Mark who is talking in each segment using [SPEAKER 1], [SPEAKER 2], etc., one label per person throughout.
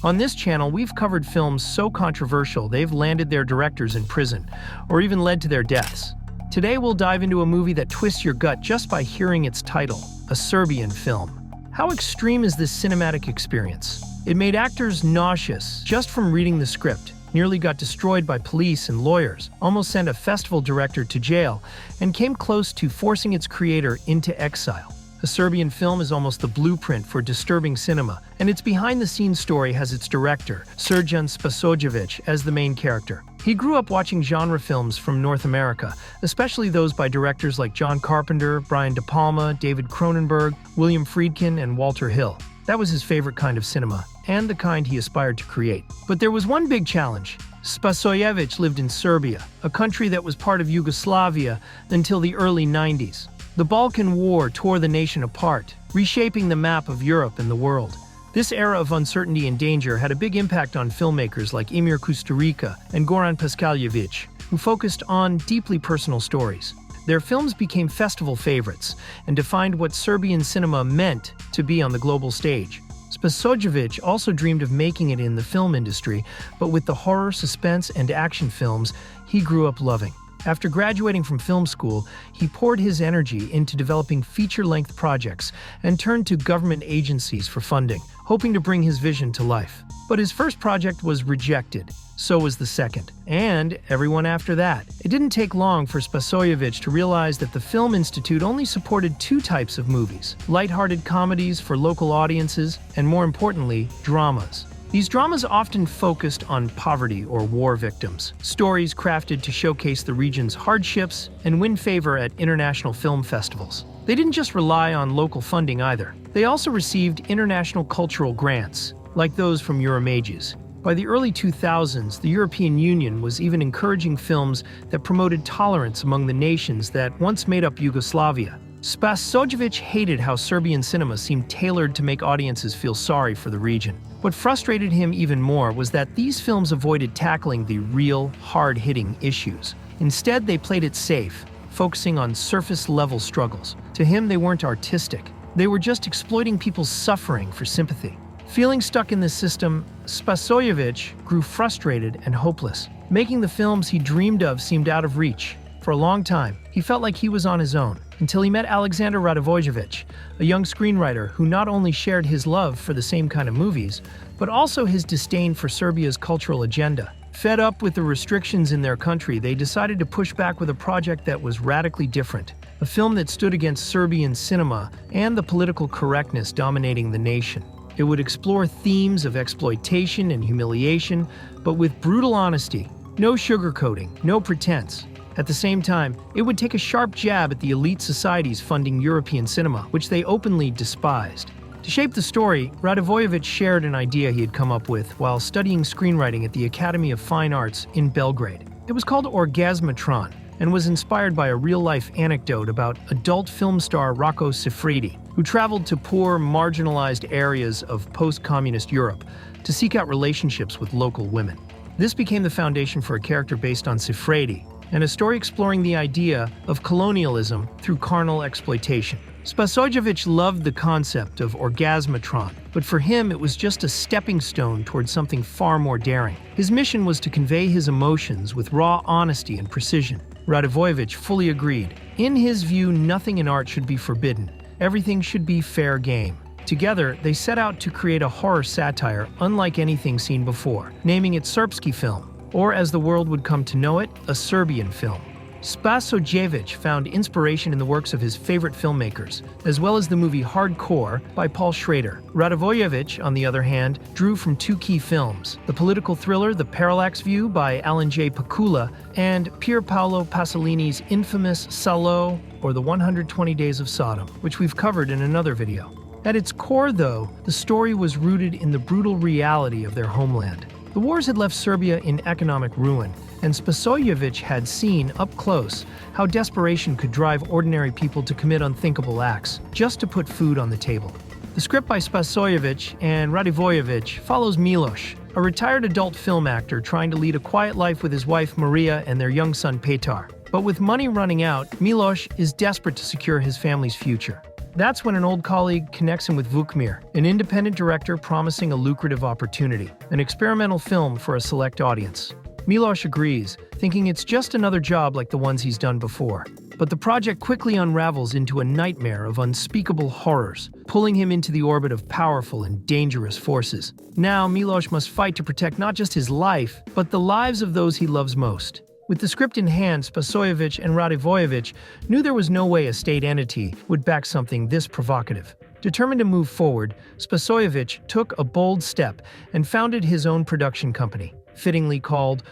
[SPEAKER 1] On this channel, we've covered films so controversial they've landed their directors in prison, or even led to their deaths. Today we'll dive into a movie that twists your gut just by hearing its title, a Serbian film. How extreme is this cinematic experience? It made actors nauseous just from reading the script, nearly got destroyed by police and lawyers, almost sent a festival director to jail, and came close to forcing its creator into exile. A Serbian Film is almost the blueprint for disturbing cinema, and its behind-the-scenes story has its director, Srđan Spasojević, as the main character. He grew up watching genre films from North America, especially those by directors like John Carpenter, Brian De Palma, David Cronenberg, William Friedkin, and Walter Hill. That was his favorite kind of cinema, and the kind he aspired to create. But there was one big challenge. Spasojević lived in Serbia, a country that was part of Yugoslavia until the early 90s. The Balkan War tore the nation apart, reshaping the map of Europe and the world. This era of uncertainty and danger had a big impact on filmmakers like Emir Kusturica and Goran Paskaljević, who focused on deeply personal stories. Their films became festival favorites and defined what Serbian cinema meant to be on the global stage. Spasojević also dreamed of making it in the film industry, but with the horror, suspense, and action films he grew up loving. After graduating from film school, he poured his energy into developing feature-length projects and turned to government agencies for funding, hoping to bring his vision to life. But his first project was rejected. So was the second, and everyone after that. It didn't take long for Spasojević to realize that the Film Institute only supported two types of movies: lighthearted comedies for local audiences, and more importantly, dramas. These dramas often focused on poverty or war victims, stories crafted to showcase the region's hardships and win favor at international film festivals. They didn't just rely on local funding either. They also received international cultural grants, like those from Euromages. By the early 2000s, the European Union was even encouraging films that promoted tolerance among the nations that once made up Yugoslavia. Spasojević hated how Serbian cinema seemed tailored to make audiences feel sorry for the region. What frustrated him even more was that these films avoided tackling the real, hard-hitting issues. Instead, they played it safe, focusing on surface-level struggles. To him, they weren't artistic. They were just exploiting people's suffering for sympathy. Feeling stuck in this system, Spasojević grew frustrated and hopeless. Making the films he dreamed of seemed out of reach. For a long time, he felt like he was on his own, until he met Aleksandar Radivojević, a young screenwriter who not only shared his love for the same kind of movies, but also his disdain for Serbia's cultural agenda. Fed up with the restrictions in their country, they decided to push back with a project that was radically different, a film that stood against Serbian cinema and the political correctness dominating the nation. It would explore themes of exploitation and humiliation, but with brutal honesty. No sugarcoating, no pretense. At the same time, it would take a sharp jab at the elite societies funding European cinema, which they openly despised. To shape the story, Radivojević shared an idea he had come up with while studying screenwriting at the Academy of Fine Arts in Belgrade. It was called Orgasmatron and was inspired by a real-life anecdote about adult film star Rocco Siffredi, who traveled to poor, marginalized areas of post-communist Europe to seek out relationships with local women. This became the foundation for a character based on Siffredi, and a story exploring the idea of colonialism through carnal exploitation. Spasojević loved the concept of Orgasmatron, but for him it was just a stepping stone towards something far more daring. His mission was to convey his emotions with raw honesty and precision. Radivojević fully agreed. In his view, nothing in art should be forbidden. Everything should be fair game. Together, they set out to create a horror satire unlike anything seen before, naming it Srpski Film, or as the world would come to know it, a Serbian film. Spasojević found inspiration in the works of his favorite filmmakers, as well as the movie Hardcore by Paul Schrader. Radivojević, on the other hand, drew from two key films: the political thriller The Parallax View by Alan J. Pakula and Pier Paolo Pasolini's infamous Salo, or The 120 Days of Sodom, which we've covered in another video. At its core, though, the story was rooted in the brutal reality of their homeland. The wars had left Serbia in economic ruin, and Spasojević had seen up close how desperation could drive ordinary people to commit unthinkable acts just to put food on the table. The script by Spasojević and Radivojević follows Milos, a retired adult film actor trying to lead a quiet life with his wife Maria and their young son Petar. But with money running out, Milos is desperate to secure his family's future. That's when an old colleague connects him with Vukmir, an independent director promising a lucrative opportunity, an experimental film for a select audience. Milos agrees, thinking it's just another job like the ones he's done before. But the project quickly unravels into a nightmare of unspeakable horrors, pulling him into the orbit of powerful and dangerous forces. Now, Milos must fight to protect not just his life, but the lives of those he loves most. With the script in hand, Spasojević and Radivojević knew there was no way a state entity would back something this provocative. Determined to move forward, Spasojević took a bold step and founded his own production company, fittingly called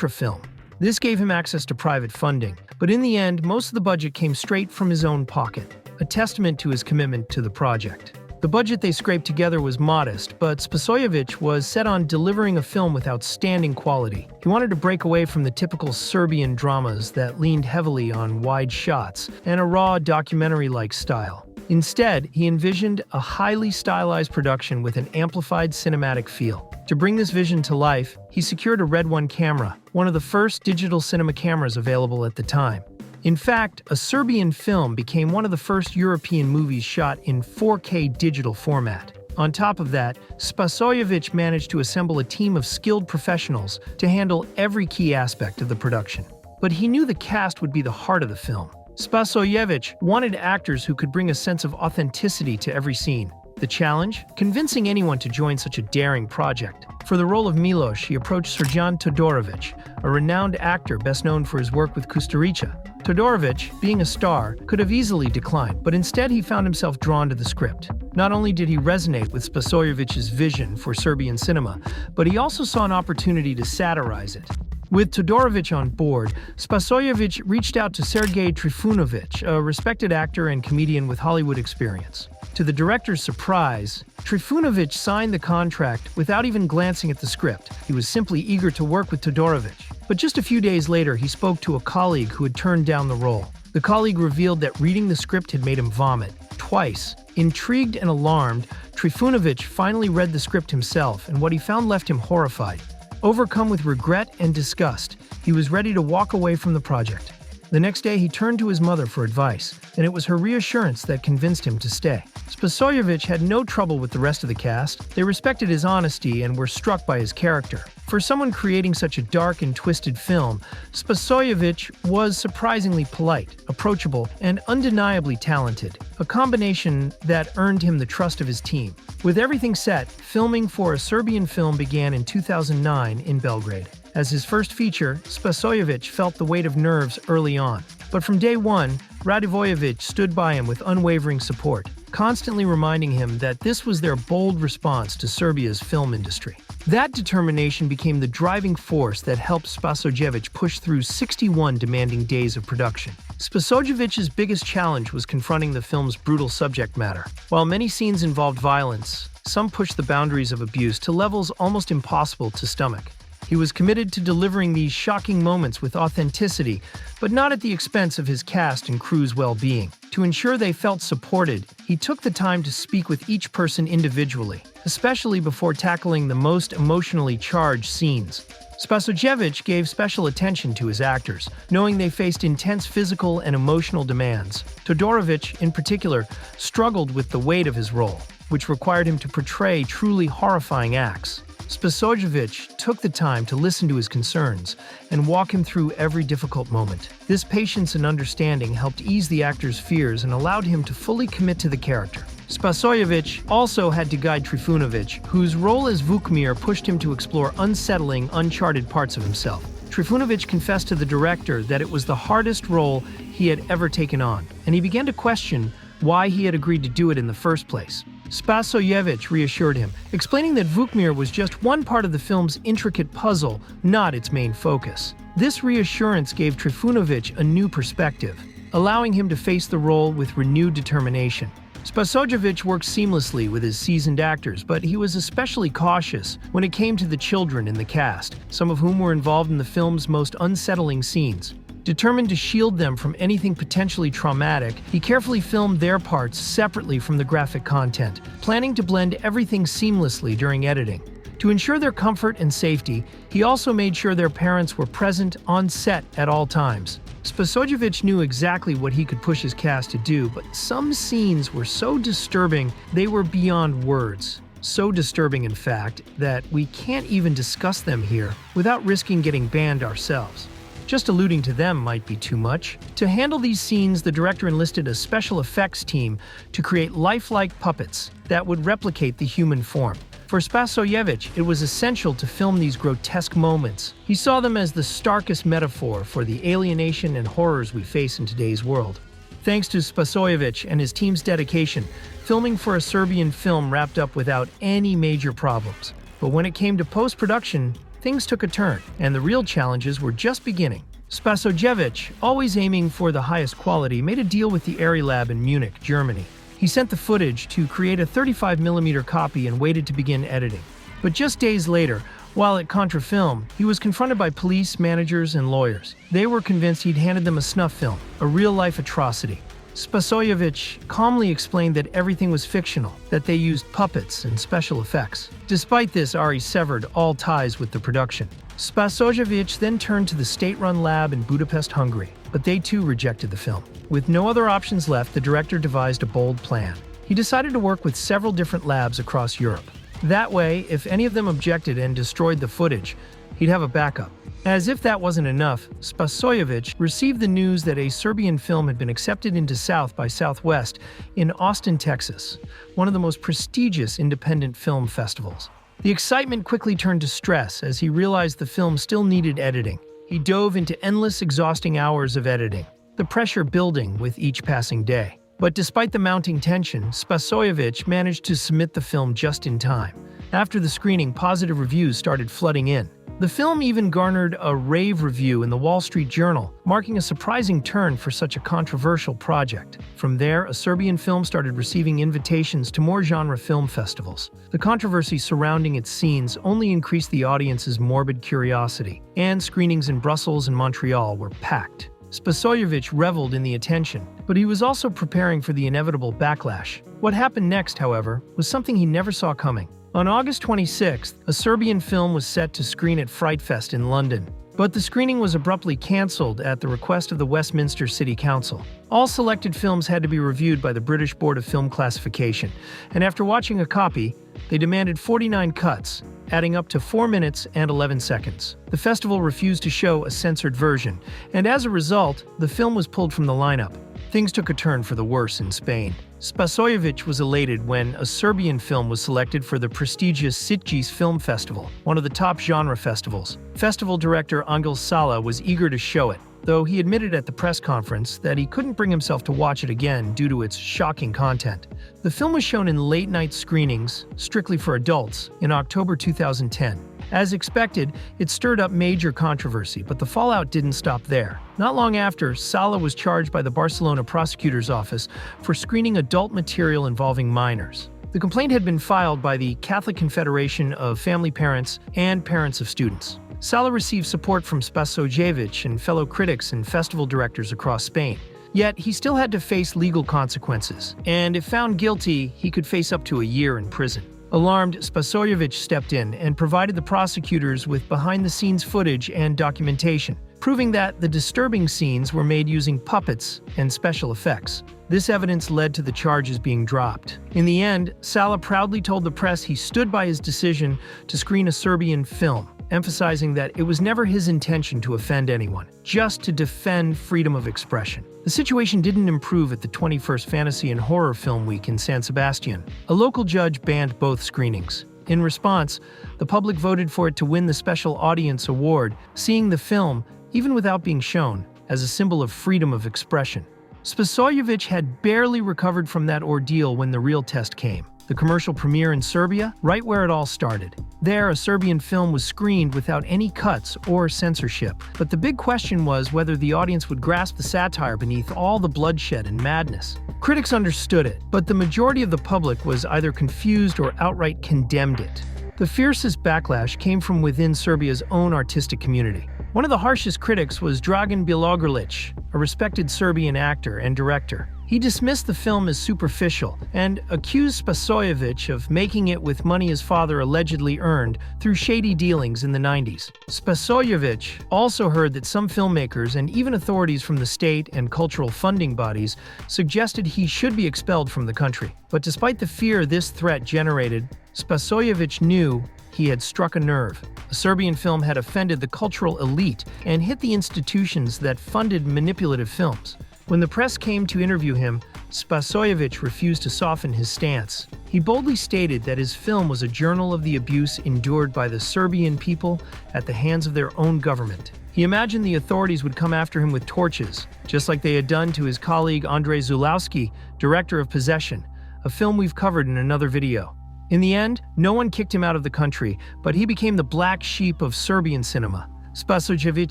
[SPEAKER 1] Film. This gave him access to private funding, but in the end, most of the budget came straight from his own pocket, a testament to his commitment to the project. The budget they scraped together was modest, but Spasojević was set on delivering a film with outstanding quality. He wanted to break away from the typical Serbian dramas that leaned heavily on wide shots and a raw documentary-like style. Instead, he envisioned a highly stylized production with an amplified cinematic feel. To bring this vision to life, he secured a Red One camera, one of the first digital cinema cameras available at the time. In fact, a Serbian film became one of the first European movies shot in 4K digital format. On top of that, Spasojević managed to assemble a team of skilled professionals to handle every key aspect of the production. But he knew the cast would be the heart of the film. Spasojević wanted actors who could bring a sense of authenticity to every scene. The challenge? Convincing anyone to join such a daring project. For the role of Milos, he approached Srđan Todorović, a renowned actor best known for his work with Kusturica. Todorović, being a star, could have easily declined, but instead he found himself drawn to the script. Not only did he resonate with Spasojević's vision for Serbian cinema, but he also saw an opportunity to satirize it. With Todorović on board, Spasojević reached out to Sergej Trifunović, a respected actor and comedian with Hollywood experience. To the director's surprise, Trifunović signed the contract without even glancing at the script. He was simply eager to work with Todorović. But just a few days later, he spoke to a colleague who had turned down the role. The colleague revealed that reading the script had made him vomit, twice. Intrigued and alarmed, Trifunović finally read the script himself, and what he found left him horrified. Overcome with regret and disgust, he was ready to walk away from the project. The next day, he turned to his mother for advice, and it was her reassurance that convinced him to stay. Spasojević had no trouble with the rest of the cast. They respected his honesty and were struck by his character. For someone creating such a dark and twisted film, Spasojević was surprisingly polite, approachable, and undeniably talented, a combination that earned him the trust of his team. With everything set, filming for a Serbian film began in 2009 in Belgrade. As his first feature, Spasojević felt the weight of nerves early on. But from day one, Radivojević stood by him with unwavering support, constantly reminding him that this was their bold response to Serbia's film industry. That determination became the driving force that helped Spasojević push through 61 demanding days of production. Spasojević's biggest challenge was confronting the film's brutal subject matter. While many scenes involved violence, some pushed the boundaries of abuse to levels almost impossible to stomach. He was committed to delivering these shocking moments with authenticity, but not at the expense of his cast and crew's well-being. To ensure they felt supported, he took the time to speak with each person individually, especially before tackling the most emotionally charged scenes. Spasojević gave special attention to his actors, knowing they faced intense physical and emotional demands. Todorović, in particular, struggled with the weight of his role, which required him to portray truly horrifying acts. Spasojević took the time to listen to his concerns and walk him through every difficult moment. This patience and understanding helped ease the actor's fears and allowed him to fully commit to the character. Spasojević also had to guide Trifunović, whose role as Vukmir pushed him to explore unsettling, uncharted parts of himself. Trifunović confessed to the director that it was the hardest role he had ever taken on, and he began to question why he had agreed to do it in the first place. Spasojević reassured him, explaining that Vukmir was just one part of the film's intricate puzzle, not its main focus. This reassurance gave Trifunović a new perspective, allowing him to face the role with renewed determination. Spasojević worked seamlessly with his seasoned actors, but he was especially cautious when it came to the children in the cast, some of whom were involved in the film's most unsettling scenes. Determined to shield them from anything potentially traumatic, he carefully filmed their parts separately from the graphic content, planning to blend everything seamlessly during editing. To ensure their comfort and safety, he also made sure their parents were present on set at all times. Spasojević knew exactly what he could push his cast to do, but some scenes were so disturbing they were beyond words. So disturbing, in fact, that we can't even discuss them here without risking getting banned ourselves. Just alluding to them might be too much. To handle these scenes, the director enlisted a special effects team to create lifelike puppets that would replicate the human form. For Spasojević, it was essential to film these grotesque moments. He saw them as the starkest metaphor for the alienation and horrors we face in today's world. Thanks to Spasojević and his team's dedication, filming for a Serbian film wrapped up without any major problems. But when it came to post-production, things took a turn, and the real challenges were just beginning. Spasojević, always aiming for the highest quality, made a deal with the Arri Lab in Munich, Germany. He sent the footage to create a 35mm copy and waited to begin editing. But just days later, while at Contrafilm, he was confronted by police, managers, and lawyers. They were convinced he'd handed them a snuff film, a real-life atrocity. Spasojević calmly explained that everything was fictional, that they used puppets and special effects. Despite this, Arri severed all ties with the production. Spasojević then turned to the state-run lab in Budapest, Hungary, but they too rejected the film. With no other options left, the director devised a bold plan. He decided to work with several different labs across Europe. That way, if any of them objected and destroyed the footage, he'd have a backup. As if that wasn't enough, Spasojević received the news that a Serbian film had been accepted into South by Southwest in Austin, Texas, one of the most prestigious independent film festivals. The excitement quickly turned to stress as he realized the film still needed editing. He dove into endless, exhausting hours of editing, the pressure building with each passing day. But despite the mounting tension, Spasojević managed to submit the film just in time. After the screening, positive reviews started flooding in. The film even garnered a rave review in the Wall Street Journal, marking a surprising turn for such a controversial project. From there, a Serbian film started receiving invitations to more genre film festivals. The controversy surrounding its scenes only increased the audience's morbid curiosity, and screenings in Brussels and Montreal were packed. Spasojević reveled in the attention, but he was also preparing for the inevitable backlash. What happened next, however, was something he never saw coming. On August 26th, a Serbian film was set to screen at Fright Fest in London, but the screening was abruptly cancelled at the request of the Westminster City Council. All selected films had to be reviewed by the British Board of Film Classification, and after watching a copy, they demanded 49 cuts, adding up to 4 minutes and 11 seconds. The festival refused to show a censored version, and as a result, the film was pulled from the lineup. Things took a turn for the worse in Spain. Spasojević was elated when a Serbian film was selected for the prestigious Sitges Film Festival, one of the top genre festivals. Festival director Angel Sala was eager to show it, though he admitted at the press conference that he couldn't bring himself to watch it again due to its shocking content. The film was shown in late-night screenings, strictly for adults, in October 2010. As expected, it stirred up major controversy, but the fallout didn't stop there. Not long after, Sala was charged by the Barcelona prosecutor's office for screening adult material involving minors. The complaint had been filed by the Catholic Confederation of Family Parents and Parents of Students. Sala received support from Spasojević and fellow critics and festival directors across Spain. Yet, he still had to face legal consequences, and if found guilty, he could face up to a year in prison. Alarmed, Spasojević stepped in and provided the prosecutors with behind-the-scenes footage and documentation, proving that the disturbing scenes were made using puppets and special effects. This evidence led to the charges being dropped. In the end, Sala proudly told the press he stood by his decision to screen a Serbian film, emphasizing that it was never his intention to offend anyone, just to defend freedom of expression. The situation didn't improve at the 21st Fantasy and Horror Film Week in San Sebastian. A local judge banned both screenings. In response, the public voted for it to win the Special Audience Award, seeing the film, even without being shown, as a symbol of freedom of expression. Spasojević had barely recovered from that ordeal when the real test came. The commercial premiere in Serbia, right where it all started. There, a Serbian film was screened without any cuts or censorship. But the big question was whether the audience would grasp the satire beneath all the bloodshed and madness. Critics understood it, but the majority of the public was either confused or outright condemned it. The fiercest backlash came from within Serbia's own artistic community. One of the harshest critics was Dragan Bjelogrlić, a respected Serbian actor and director. He dismissed the film as superficial and accused Spasojević of making it with money his father allegedly earned through shady dealings in the 90s. Spasojević also heard that some filmmakers and even authorities from the state and cultural funding bodies suggested he should be expelled from the country. But despite the fear this threat generated, Spasojević knew he had struck a nerve. The Serbian film had offended the cultural elite and hit the institutions that funded manipulative films. When the press came to interview him, Spasojević refused to soften his stance. He boldly stated that his film was a journal of the abuse endured by the Serbian people at the hands of their own government. He imagined the authorities would come after him with torches, just like they had done to his colleague Andrzej Zulawski, director of Possession, a film we've covered in another video. In the end, no one kicked him out of the country, but he became the black sheep of Serbian cinema. Spasojević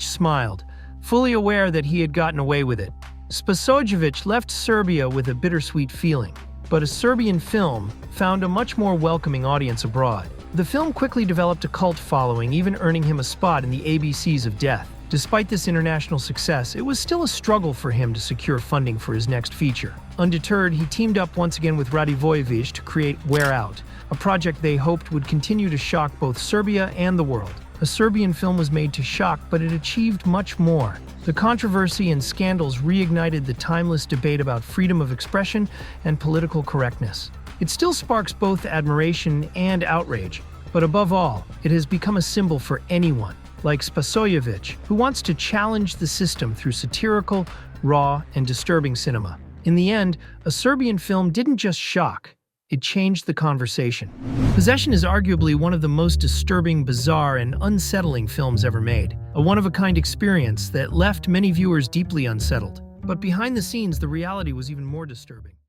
[SPEAKER 1] smiled, fully aware that he had gotten away with it. Spasojević left Serbia with a bittersweet feeling, but a Serbian film found a much more welcoming audience abroad. The film quickly developed a cult following, even earning him a spot in the ABCs of death. Despite this international success, it was still a struggle for him to secure funding for his next feature. Undeterred, he teamed up once again with Radivojević to create Wear Out, a project they hoped would continue to shock both Serbia and the world. A Serbian film was made to shock, but it achieved much more. The controversy and scandals reignited the timeless debate about freedom of expression and political correctness. It still sparks both admiration and outrage, but above all, it has become a symbol for anyone, like Spasojević, who wants to challenge the system through satirical, raw, and disturbing cinema. In the end, a Serbian film didn't just shock, it changed the conversation. Possession is arguably one of the most disturbing, bizarre, and unsettling films ever made. A one-of-a-kind experience that left many viewers deeply unsettled. But behind the scenes, the reality was even more disturbing.